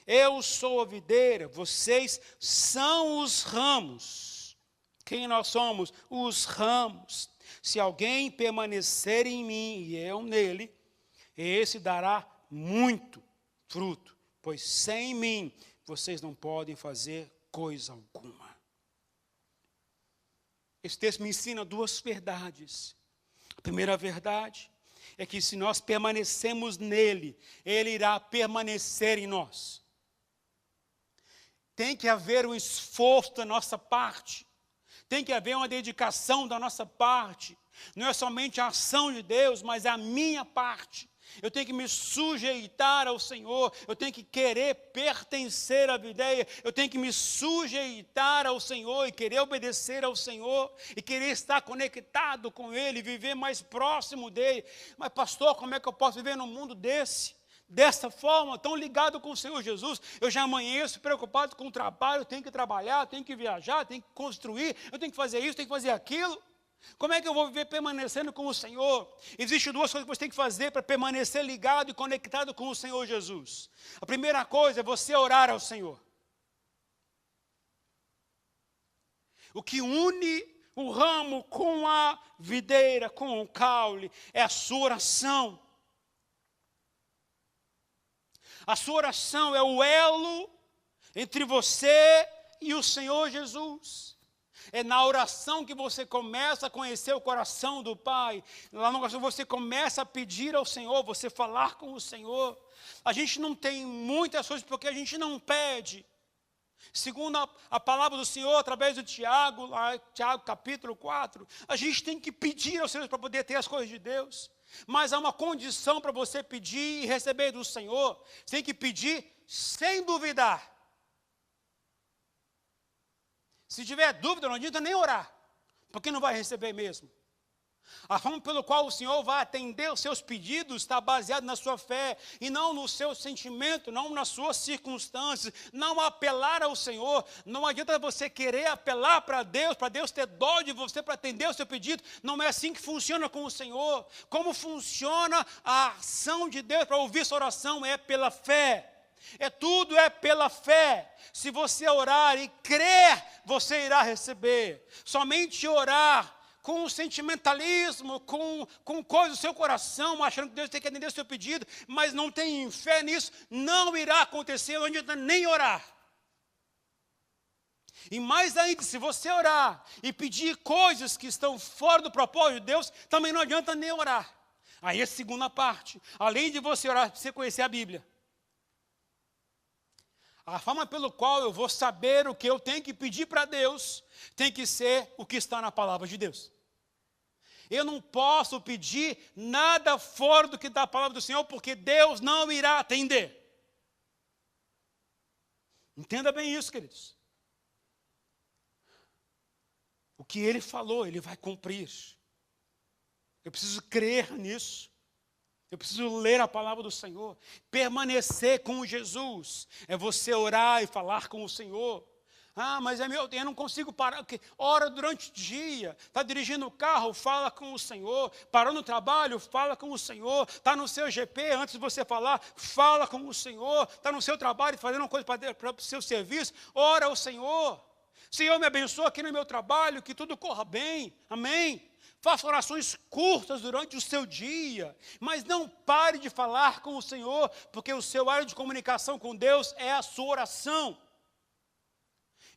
Eu sou a videira, vocês são os ramos. Quem nós somos? Os ramos. Se alguém permanecer em mim e eu nele, esse dará muito fruto, pois sem mim vocês não podem fazer coisa alguma. Esse texto me ensina duas verdades. A primeira verdade é que se nós permanecemos nele, ele irá permanecer em nós. Tem que haver um esforço da nossa parte. Tem que haver uma dedicação da nossa parte. Não é somente a ação de Deus, mas a minha parte. Eu tenho que me sujeitar ao Senhor. Eu tenho que querer pertencer à videira. Eu tenho que me sujeitar ao Senhor e querer obedecer ao Senhor. E querer estar conectado com Ele, viver mais próximo dEle. Mas pastor, como é que eu posso viver num mundo dessa forma, tão ligado com o Senhor Jesus? Eu já amanheço preocupado com o trabalho, eu tenho que trabalhar, eu tenho que viajar, eu tenho que construir, eu tenho que fazer isso, eu tenho que fazer aquilo. Como é que eu vou viver permanecendo com o Senhor? Existem duas coisas que você tem que fazer para permanecer ligado e conectado com o Senhor Jesus. A primeira coisa é você orar ao Senhor. O que une o ramo com a videira, com o caule, é a sua oração. A sua oração é o elo entre você e o Senhor Jesus. É na oração que você começa a conhecer o coração do Pai. Lá no coração você começa a pedir ao Senhor, você falar com o Senhor. A gente não tem muitas coisas porque a gente não pede. Segundo a palavra do Senhor, através do Tiago, Tiago capítulo 4, a gente tem que pedir ao Senhor para poder ter as coisas de Deus. Mas há uma condição para você pedir e receber do Senhor. Você tem que pedir sem duvidar. Se tiver dúvida, não adianta nem orar, porque não vai receber mesmo. A forma pelo qual o Senhor vai atender os seus pedidos está baseado na sua fé e não no seu sentimento, não nas suas circunstâncias, não apelar ao Senhor. Não adianta você querer apelar para Deus ter dó de você para atender o seu pedido. Não é assim que funciona com o Senhor. Como funciona a ação de Deus para ouvir sua oração? É pela fé. Tudo é pela fé. Se você orar e crer, você irá receber. Somente orar com o sentimentalismo, com coisas do seu coração, achando que Deus tem que atender o seu pedido, mas não tem fé nisso, não irá acontecer, não adianta nem orar. E mais ainda, se você orar e pedir coisas que estão fora do propósito de Deus, também não adianta nem orar. Aí a segunda parte, além de você orar, você conhecer a Bíblia. A forma pelo qual eu vou saber o que eu tenho que pedir para Deus, tem que ser o que está na palavra de Deus. Eu não posso pedir nada fora do que da palavra do Senhor, porque Deus não irá atender. Entenda bem isso, queridos. O que Ele falou, Ele vai cumprir. Eu preciso crer nisso. Eu preciso ler a palavra do Senhor. Permanecer com Jesus. É você orar e falar com o Senhor. Mas eu não consigo parar. Ora durante o dia. Está dirigindo o carro, fala com o Senhor. Parou no trabalho, fala com o Senhor. Está no seu GP, antes de você falar, fala com o Senhor. Está no seu trabalho, fazendo uma coisa para o seu serviço, ora ao Senhor. Senhor, me abençoa aqui no meu trabalho, que tudo corra bem. Amém. Faça orações curtas durante o seu dia, mas não pare de falar com o Senhor, porque o seu área de comunicação com Deus é a sua oração.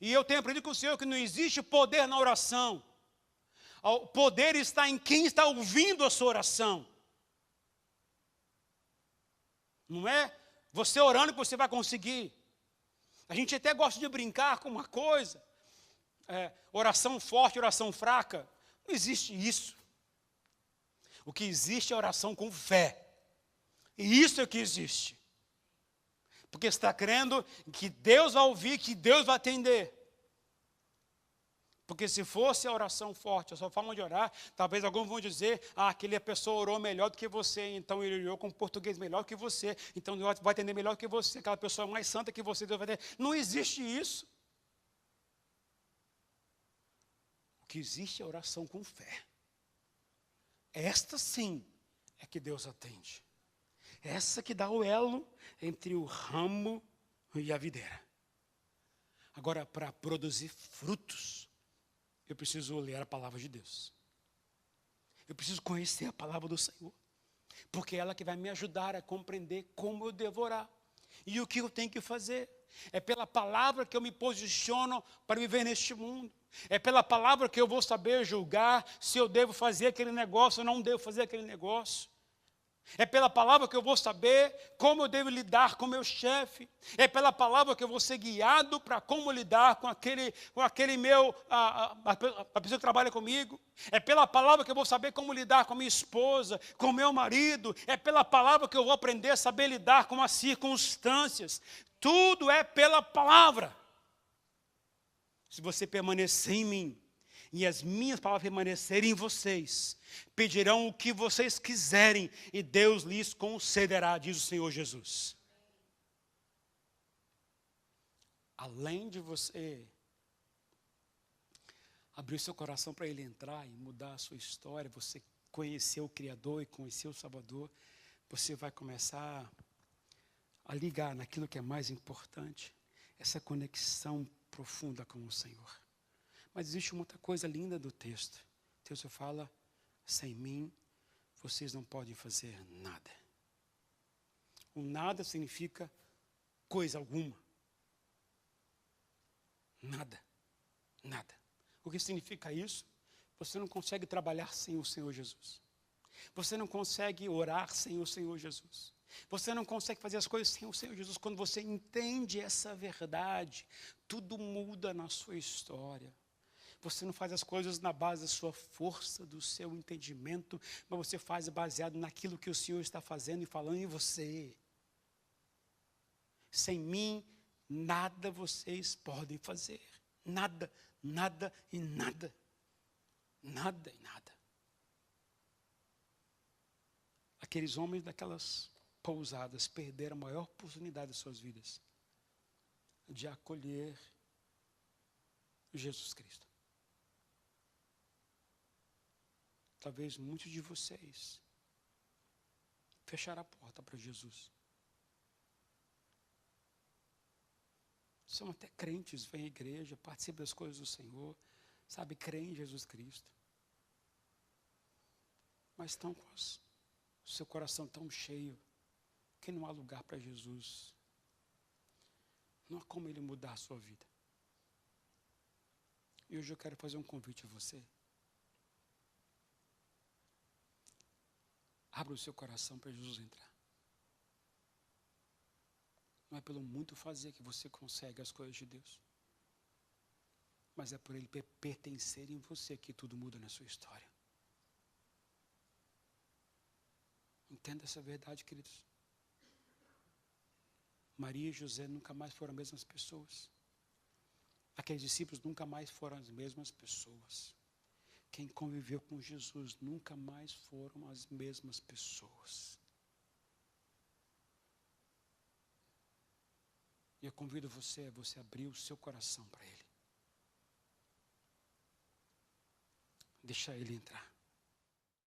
E eu tenho aprendido com o Senhor que não existe poder na oração. O poder está em quem está ouvindo a sua oração. Não é você orando que você vai conseguir. A gente até gosta de brincar com uma coisa. Oração forte, oração fraca. Não existe isso. O que existe é oração com fé. E isso é o que existe. Porque você está crendo que Deus vai ouvir, que Deus vai atender. Porque se fosse a oração forte, a sua forma de orar, talvez alguns vão dizer, aquela pessoa orou melhor do que você, então ele orou com português melhor que você, então Deus vai atender melhor que você, aquela pessoa mais santa que você, Deus vai atender. Não existe isso. O que existe é oração com fé. Esta sim é que Deus atende. Essa que dá o elo entre o ramo e a videira. Agora, para produzir frutos, eu preciso ler a palavra de Deus. Eu preciso conhecer a palavra do Senhor. Porque é ela que vai me ajudar a compreender como eu devo orar. E o que eu tenho que fazer. É pela palavra que eu me posiciono para viver neste mundo. É pela palavra que eu vou saber julgar se eu devo fazer aquele negócio ou não devo fazer aquele negócio. É pela palavra que eu vou saber como eu devo lidar com meu chefe. É pela palavra que eu vou ser guiado para como lidar com aquele meu, a pessoa que trabalha comigo. É pela palavra que eu vou saber como lidar com a minha esposa, com o meu marido. É pela palavra que eu vou aprender a saber lidar com as circunstâncias. Tudo é pela palavra. Se você permanecer em mim, e as minhas palavras permanecerem em vocês, pedirão o que vocês quiserem, e Deus lhes concederá, diz o Senhor Jesus. Além de você abrir seu coração para Ele entrar e mudar a sua história, você conhecer o Criador e conhecer o Salvador, você vai começar a ligar naquilo que é mais importante, essa conexão profunda com o Senhor. Mas existe uma outra coisa linda do texto. O texto fala, sem mim, vocês não podem fazer nada. O nada significa coisa alguma. Nada. Nada. O que significa isso? Você não consegue trabalhar sem o Senhor Jesus. Você não consegue orar sem o Senhor Jesus. Você não consegue fazer as coisas sem o Senhor Jesus. Quando você entende essa verdade, tudo muda na sua história. Você não faz as coisas na base da sua força, do seu entendimento, mas você faz baseado naquilo que o Senhor está fazendo e falando em você. Sem mim, nada vocês podem fazer. Nada, nada e nada. Nada e nada. Aqueles homens daquelas pousadas perderam a maior oportunidade de suas vidas de acolher Jesus Cristo. Talvez muitos de vocês fecharam a porta para Jesus. São até crentes, vêm à igreja, participam das coisas do Senhor, sabe, creem em Jesus Cristo. Mas estão com o seu coração tão cheio que não há lugar para Jesus. Não há como Ele mudar a sua vida. E hoje eu quero fazer um convite a você. Abra o seu coração para Jesus entrar. Não é pelo muito fazer que você consegue as coisas de Deus. Mas é por Ele pertencer em você que tudo muda na sua história. Entenda essa verdade, queridos. Maria e José nunca mais foram as mesmas pessoas. Aqueles discípulos nunca mais foram as mesmas pessoas. Quem conviveu com Jesus nunca mais foram as mesmas pessoas. E eu convido você a você abrir o seu coração para Ele. Deixa Ele entrar.